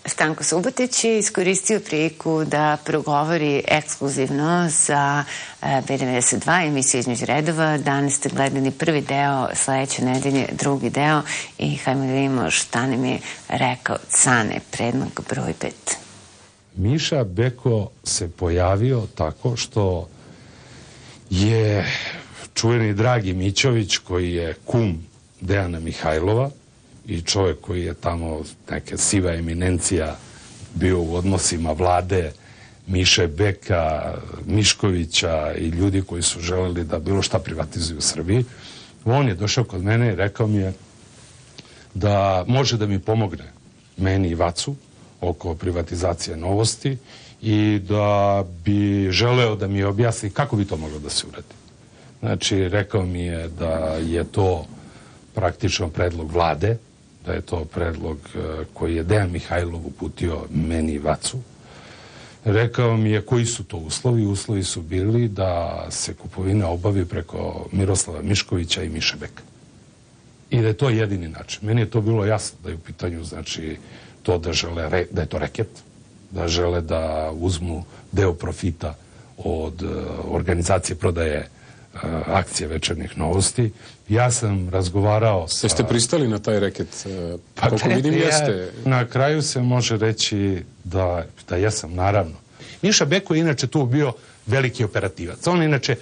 Stanko Subotić je iskoristio priliku da progovori ekskluzivno za B92 emisiju Između redova. Danas ste gledali prvi deo, sledeće nedelje drugi deo i hajmo da vidimo šta nam je rekao Cane, predlog broj 5. Miša Beko se pojavio tako što je čuveni Dragi Mićović, koji je kum Dejana Mihajlova i čovjek koji je tamo neka siva eminencija bio u odnosima vlade Miše Beka, Miškovića i ljudi koji su želeli da bilo šta privatizuju u Srbiji. On je došao kod mene i rekao mi je da može da mi pomogne, meni i Vacu, oko privatizacije Novosti i da bi želeo da mi objasni kako bi to moglo da se uradi. Znači, rekao mi je da je to praktično predlog vlade, da je to predlog koji je Dejan Mihajlov uputio meni i Vacu. Rekao mi je koji su to uslovi. Uslovi su bili da se kupovina obavi preko Miroslava Miškovića i Miše Beka. I da je to jedini način. Meni je to bilo jasno da je u pitanju, znači, to da žele, da je to reket, da žele da uzmu deo profita od organizacije prodaje akcije Večernjih Novosti. Ja sam razgovarao sa... Jeste pristali na taj reket? Pa koliko vidim jeste. Na kraju se može reći da jesam, naravno. Miša Beko je inače tu bio veliki operativac. On je inače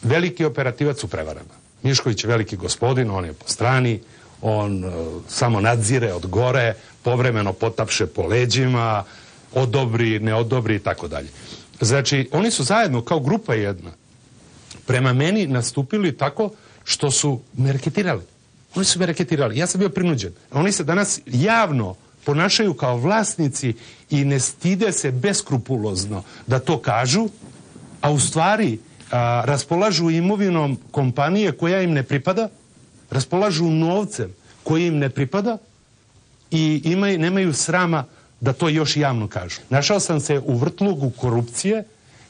veliki operativac u prevarama. Mišković je veliki gospodin, on je po strani, on samo nadzire od gore, povremeno potapše po leđima, odobri, ne odobri i tako dalje. Znači, oni su zajedno kao grupa jedna prema meni nastupili tako što su me reketirali. Oni su me reketirali. Ja sam bio prinuđen. Oni se danas javno ponašaju kao vlasnici i ne stide se beskrupulozno da to kažu, a u stvari raspolažu imovinom kompanije koja im ne pripada, raspolažu novcem koji im ne pripada i nemaju srama da to još javno kažu. Našao sam se u vrtlogu korupcije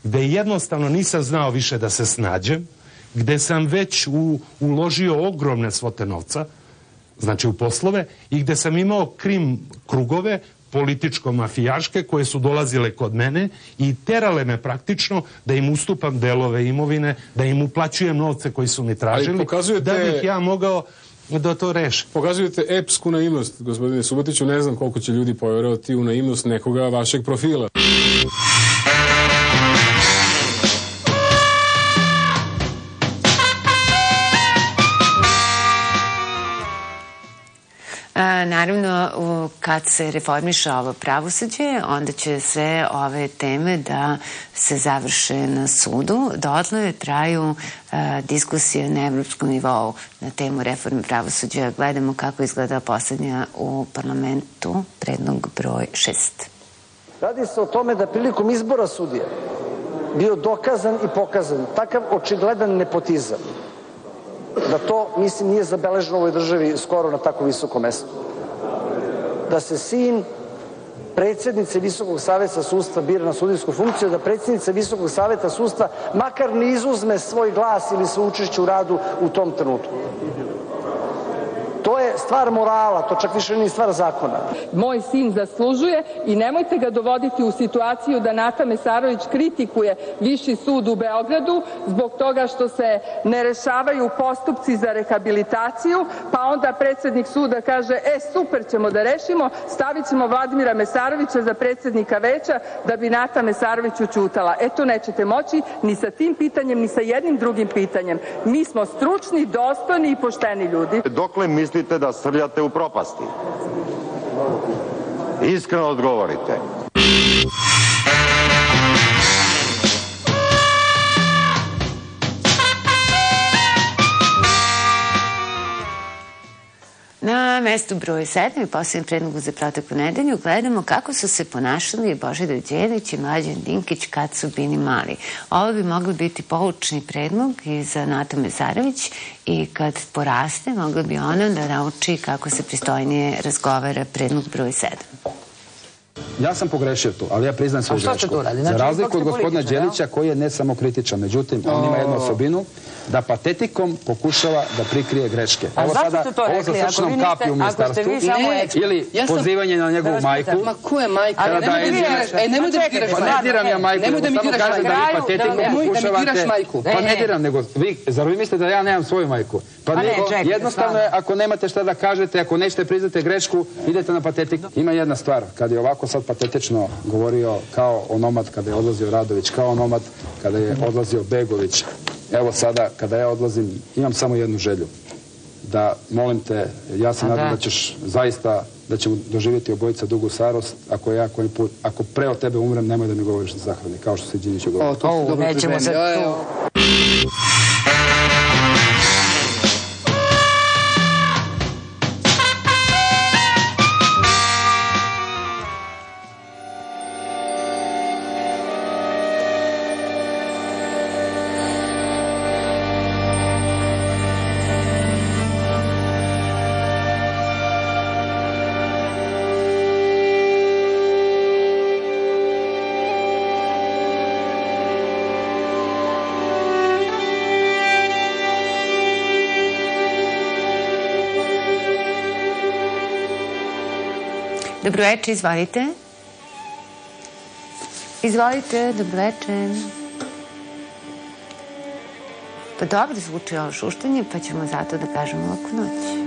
gde jednostavno nisam znao više da se snađem, gde sam već uložio ogromne svote novca, znači u poslove, i gde sam imao krim krugove političko-mafijaške koje su dolazile kod mene i terale me praktično da im ustupam delove imovine, da im uplaćujem novce koji su mi tražili, da bih ja mogao da to reši. Pokazujete epsku naivnost, gospodine Subotiću. Ne znam koliko će ljudi povjerovati u naivnost nekoga vašeg profila. Naravno, kad se reformiša ovo pravosuđe, onda će sve ove teme da se završe na sudu. Dotle traju diskusije na evropskom nivou na temu reforme pravosuđa. Gledamo kako izgleda poslednja u parlamentu, predlog broj 6. Radi se o tome da prilikom izbora sudija bio dokazan i pokazan takav očigledan nepotizam da to, mislim, nije zabeleženo u ovoj državi skoro na tako visokom mestu. Da se sin predsjednice Visokog saveta sudstva bira na sudijsku funkciju, da predsjednica Visokog saveta sudstva makar ne izuzme svoj glas ili svoje učešće u radu u tom trenutku. To je stvar morala, to čak više nije stvar zakona. Moj sin zaslužuje i nemojte ga dovoditi u situaciju da Nata Mesarović kritikuje Viši sud u Beogradu zbog toga što se ne rešavaju postupci za rehabilitaciju, pa onda predsjednik suda kaže super ćemo da rešimo, stavit ćemo Vladimira Mesarovića za predsjednika veća da bi Nata Mesarović ućutala. To nećete moći ni sa tim pitanjem, ni sa jednim drugim pitanjem. Mi smo stručni, dostojni i pošteni ljudi. Dokle mislite da srljate u propasti? Iskreno odgovorite. Na mestu broj 7 i posljednjem predlogu za proteklu nedelju gledamo kako su se ponašali Božidar Đelić i Mlađan Dinkić kad su bili mali. Ovo bi moglo biti poučni predlog i za Natu Mesarović i kad poraste mogla bi ona da nauči kako se pristojnije razgovara, predlog broj 7. ja sam pogrešio tu, ali ja priznam svoju grešku. Za razliku od gospodina Đelića koji je ne samo kritičan, međutim, on ima jednu osobinu da patetikom pokušava da prikrije greške. Ovo sada, ovo sa srčnom kapi u ministarstvu ili pozivanje na njegovu majku. Ma ko je majka? Nemoj da mi diraš majku. Ne diram ja majku, nego samo kažem da vi patetikom pokušavate. Pa ne diram, nego zar vi mislite da ja nemam svoju majku? Pa jednostavno je, ako nemate šta da kažete, ako nećete priznate grešku, idete na patetiku. Ima jedna stvar, kad je ovako sad patetično govorio kao onomad kada je odlazio Radović, kao onomad kada je odlazio Begović. Evo sada, kada ja odlazim, imam samo jednu želju. Da, molim te, ja se nadam da ćeš zaista, da ćemo doživjeti obojica dugu starost. Ako pre od tebe umrem, nemoj da mi govoriš na zahrani, kao što se Đinjiću govori. Nećemo se tu. Dobroveče, izvolite. Izvolite, dobroveče. Pa dobro zvuči ovo šuštanje, pa ćemo zato da kažemo laku noć.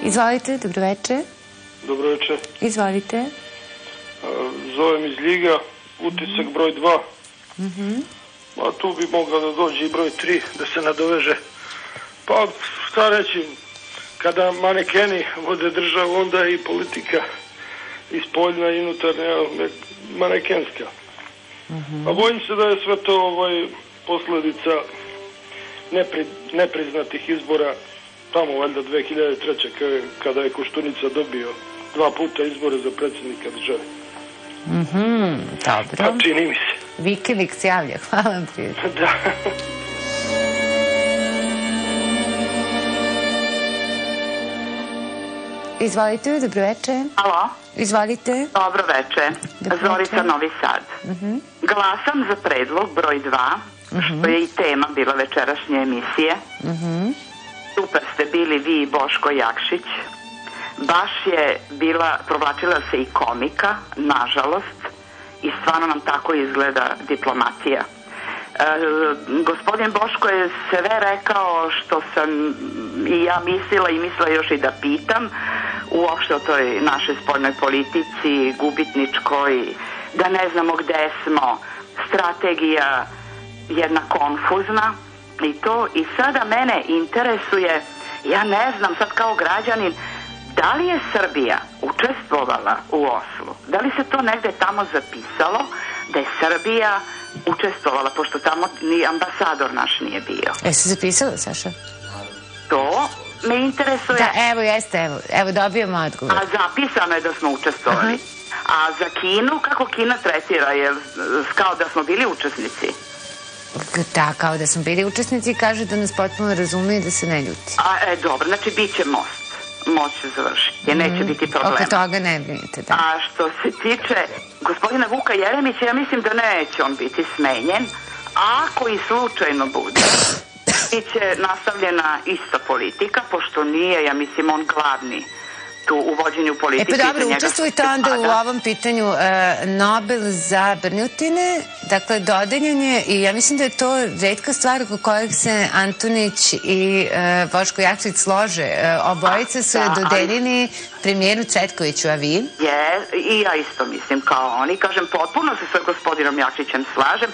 Izvolite, dobroveče. Dobroveče. Izvolite. Zovem iz Ljiga, utisak broj 2. A tu bi mogao da dođe i broj 3, da se nadoveže. Pa, šta reći, kada manekeni vode državu, onda i politika i spoljna i unutarnja manekenska. A bojim se da je sve to posledica nepriznatih izbora tamo valjda 2003. kada je Koštunica dobio 2 puta izbore za predsjednika države. Dobro. Pa čini mi se. Wikileaks javlja, hvala vam prijatelj. Da. Izvolite, dobroveče. Alo. Izvolite. Dobro veče. Zorica, Novi Sad. Glasam za predlog broj 2, što je i tema bila večerašnje emisije. Super ste bili vi i Boško Jakšić. Baš je provlačila se i komika, nažalost, i stvarno nam tako izgleda diplomacija. Gospodin Boško je sve rekao što sam i ja mislila i mislila još i da pitam uopšte o toj našoj spoljnoj politici, gubitničkoj, da ne znamo gde smo, strategija jedna konfuzna i to. I sada mene interesuje, ja ne znam sad kao građanin, da li je Srbija učestvovala u Oslu? Da li se to negde tamo zapisalo da je Srbija učestvovala, pošto tamo ni ambasador naš nije bio? Se zapisalo, Saša? To me interesuje. Da, evo, jeste, evo dobijemo odgovor. A zapisano je da smo učestvovali. A za Kinu, kako Kina tretira, je kao da smo bili učesnici? Da, kao da smo bili učesnici i kaže da nas potpuno razume i da se ne ljuti. Dobro, znači bit će most. Moći će završiti, jer neće biti problema. Oko toga ne brinite, da. A što se tiče gospodina Vuka Jeremića, ja mislim da neće on biti smenjen. Ako i slučajno bude, biće nastavljena ista politika, pošto nije, ja mislim, on glavni tu u vođenju politike. Pa dobro, učestvujte onda u ovom pitanju Nobel za brljotine, dakle dodeljen je i ja mislim da je to retka stvar oko kojeg se Antonić i Boško Jakšić slože. Obojice su dodeljeni premijeru Cvetkoviću, a vi? I ja isto mislim kao oni. Kažem, potpuno se sa gospodinom Jakšićem slažem.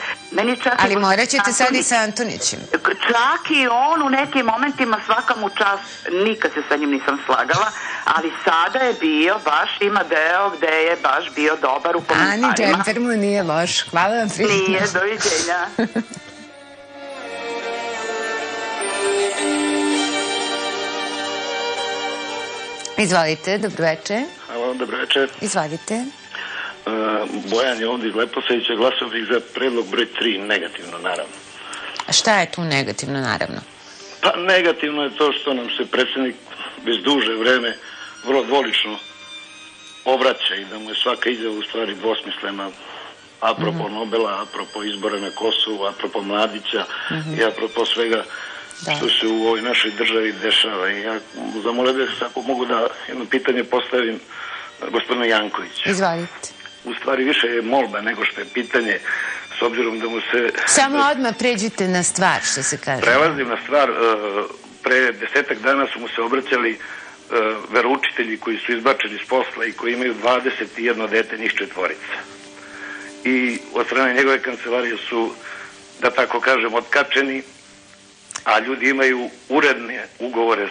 Ali morat ćete sad i sa Antonićem. Čak i on u nekim momentima, svaka mu čast, nikad se sa njim nisam slagala, ali sada je bio, baš ima deo gde je baš bio dobar u komentarima. Ani džemper mu nije loš. Hvala vam, prijatno. Nije, doviđenja. Izvolite, dobroveče. Hvala, dobroveče. Izvolite. Bojan je ovdje iz Leposavića, glasao bih za predlog broj 3, negativno, naravno. A šta je tu negativno, naravno? Pa negativno je to što nam se predsjednik već duže vreme vrlo dvolično obraća i da mu je svaka izjava u stvari dvosmislena, apropo Nobela, apropo izbora na Kosovu, apropo Mladića i apropo svega što se u ovoj našoj državi dešava. I ja zamolio bih ako mogu da jedno pitanje postavim gospodinu Jankoviću. Izvolite. U stvari više je molba nego što je pitanje, s obzirom da mu se... Samo odmah pređite na stvar, što se kaže. Prelazim na stvar. Pre 10 dana su mu se obraćali veroučitelji koji su izbačeni s posla i koji imaju 21 dete, njih 4. I od strane njegove kancelarije su, da tako kažem, otkačeni, a ljudi imaju uredne ugovore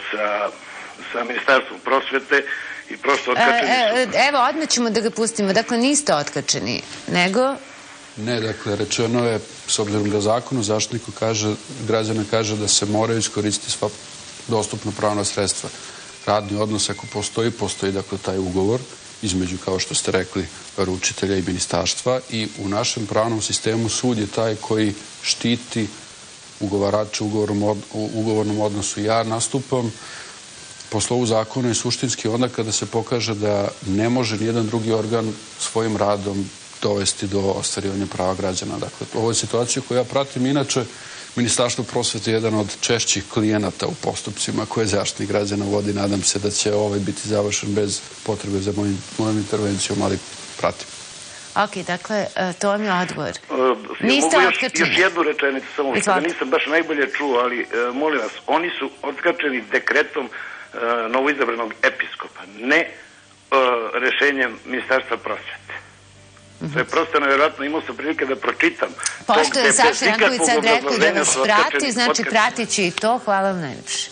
sa Ministarstvom prosvete i prosto otkačeni su. Evo, odmah ćemo da ga pustimo. Dakle, niste otkačeni, nego... Ne, dakle, rečeno je, s obzirom da zakon o Zaštitniku građana kaže da se moraju iskoristiti sva dostupna pravna sredstva. Radni odnos, ako postoji, dakle, taj ugovor između, kao što ste rekli, veroučitelja i ministarstva, i u našem pravnom sistemu sud je taj koji štiti ugovarača u ugovornom odnosu. Ja nastupam po slovu zakona i suštinski onda kada se pokaže da ne može nijedan drugi organ svojim radom dovesti do ostvarivanja prava građana. Dakle, ovo je situacija koju ja pratim. Inače, Ministarstvo prosvete je jedan od češćih klijenata u postupcima koje Zaštitnik građana vodi. Nadam se da će ovaj biti završen bez potrebe za mojom intervencijom, ali pratim. Ok, dakle, to vam je odgovor. Niste otkačeni. Još jednu rečenicu, samo što nisam baš najbolje čuo, ali molim vas, oni su otkačeni dekretom novoizabranog episkopa, ne rešenjem Ministarstva prosvete. To je prosto nevjerojatno, imao sam prilike da pročitam. Pošto je Saša Janković sad rekao da vas prati, znači pratit će i to. Hvala vam najljepše.